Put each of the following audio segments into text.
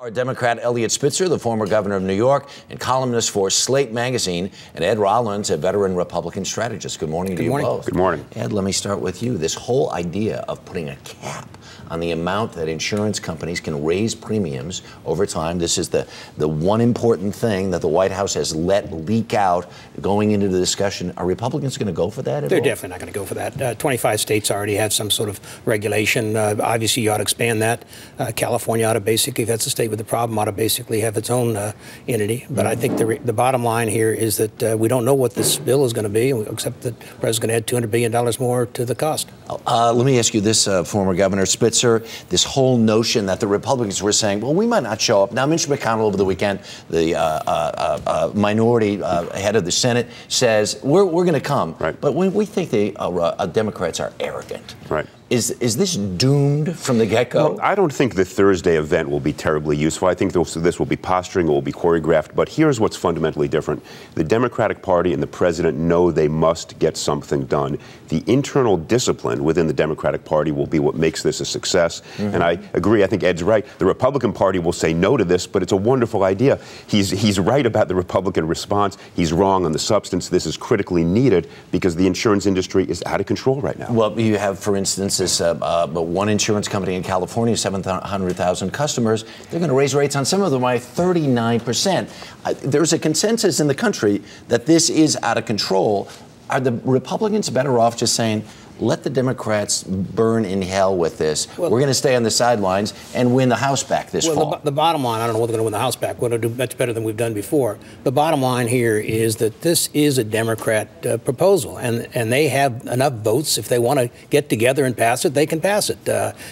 Our Democrat Elliot Spitzer, the former governor of New York and columnist for Slate magazine, and Ed Rollins, a veteran Republican strategist. Good morning to you both. Good morning. Ed, let me start with you. This whole idea of putting a cap on the amount that insurance companies can raise premiums over time. This is the one important thing that the White House has let leak out going into the discussion. Are Republicans going to go for that at They're all? definitely not going to go for that. 25 states already have some sort of regulation. Obviously, you ought to expand that. California ought to basically, if that's the state with the problem, ought to basically have its own entity. But I think the bottom line here is that we don't know what this bill is going to be, except that the president's going to add $200 billion more to the cost. Let me ask you this, former Governor Spitzer. This whole notion that the Republicans were saying, well, we might not show up. Now, Mitch McConnell over the weekend, the minority head of the Senate, says, we're going to come. Right. But when we think the Democrats are arrogant, right. Is this doomed from the get-go? Well, I don't think the Thursday event will be terribly useful. I think this will be posturing, it will be choreographed. But here's what's fundamentally different. The Democratic Party and the president know they must get something done. The internal discipline within the Democratic Party will be what makes this a success. Mm-hmm. And I agree. I think Ed's right. The Republican Party will say no to this, but it's a wonderful idea. He's right about the Republican response. He's wrong on the substance. This is critically needed because the insurance industry is out of control right now. Well, you have, for instance, this one insurance company in California, 700,000 customers. They're going to raise rates on some of them by 39%. There's a consensus in the country that this is out of control. Are the Republicans better off just saying, let the Democrats burn in hell with this? Well, we're going to stay on the sidelines and win the House back this fall. The bottom line, I don't know whether they're going to win the House back. We're going to do much better than we've done before. The bottom line here is that this is a Democrat proposal, and they have enough votes. If they want to get together and pass it, they can pass it.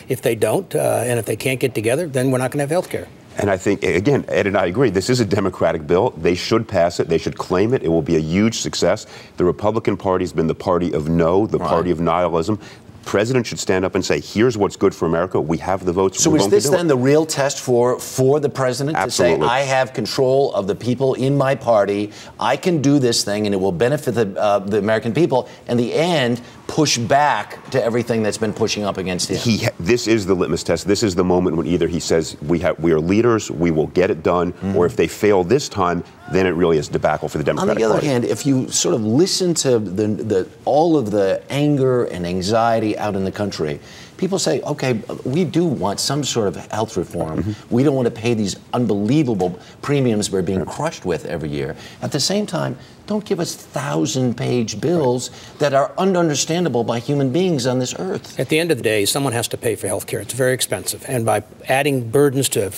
If they don't, and if they can't get together, then we're not going to have health care. And I think, again, Ed and I agree, this is a Democratic bill. They should pass it. They should claim it. It will be a huge success. The Republican Party has been the party of no, the party of nihilism. The president should stand up and say, here's what's good for America. We have the votes. So is this then the real test for the president? Absolutely. To say, I have control of the people in my party. I can do this thing, and it will benefit the American people. In the end, push back to everything that's been pushing up against him. This is the litmus test. This is the moment when either he says, we are leaders, we will get it done, or if they fail this time, then it really is debacle for the Democratic Party. On the other hand, if you sort of listen to all of the anger and anxiety out in the country, people say, okay, we do want some sort of health reform. Mm-hmm. We don't want to pay these unbelievable premiums we're being crushed with every year. At the same time, don't give us 1,000-page bills that are ununderstandable by human beings on this earth. At the end of the day, someone has to pay for health care. It's very expensive. And by adding burdens to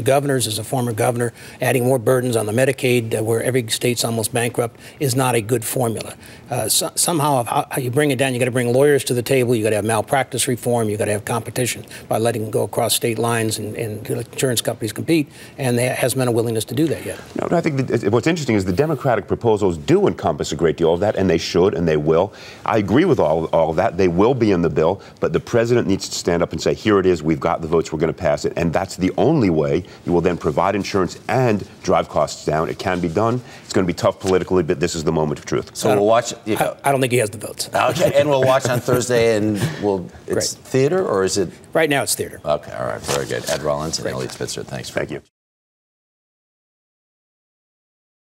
governors, as a former governor, adding more burdens on the Medicaid, where every state's almost bankrupt, is not a good formula. Somehow, how you bring it down, you got to bring lawyers to the table, you got to have malpractice reform, you got to have competition by letting them go across state lines and insurance companies compete, and there hasn't been a willingness to do that yet. No, I think what's interesting is the Democratic proposals do encompass a great deal of that, and they should, and they will. I agree with all of that. They will be in the bill, but the president needs to stand up and say, here it is, we've got the votes, we're going to pass it, and that's the only way you will then provide insurance and drive costs down. It can be done. It's going to be tough politically, but this is the moment of truth. So we'll watch. I don't think he has the votes. Okay, and we'll watch on Thursday, and it's theater, or is it? Right now it's theater. Okay, all right, very good. Ed Rollins and Elliot Spitzer, thank you.